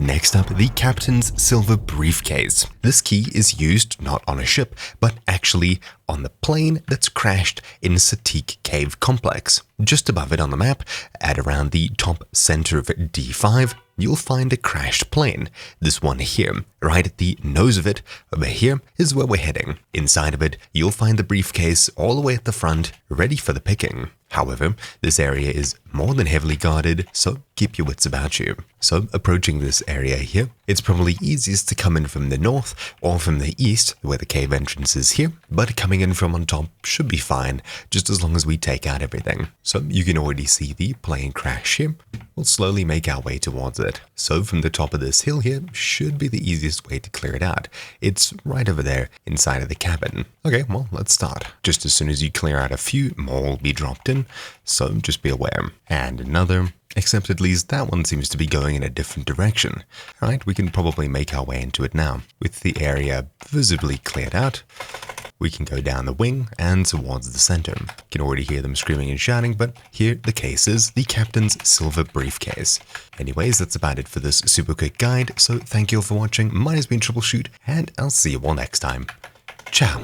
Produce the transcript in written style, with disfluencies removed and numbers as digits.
Next up, the captain's silver briefcase. This key is used not on a ship, but actually on the plane that's crashed in Satik Cave Complex. Just above it on the map, at around the top center of D5, you'll find a crashed plane. This one here, right at the nose of it, over here, is where we're heading. Inside of it, you'll find the briefcase all the way at the front, ready for the picking. However, this area is more than heavily guarded, so keep your wits about you. So, approaching this area here, it's probably easiest to come in from the north or from the east, where the cave entrance is here, but coming in from on top should be fine, just as long as we take out everything. So, you can already see the plane crash here. We'll slowly make our way towards it. So, from the top of this hill here should be the easiest way to clear it out. It's right over there, inside of the cabin. Okay, well, let's start. Just as soon as you clear out a few, more will be dropped in, so just be aware. And another, except at least that one seems to be going in a different direction. Alright, we can probably make our way into it now. With the area visibly cleared out, we can go down the wing and towards the center. You can already hear them screaming and shouting, but here the case is the captain's silver briefcase. Anyways, that's about it for this super quick guide, so thank you all for watching. Mine has been Troubleshoot, and I'll see you all next time. Ciao.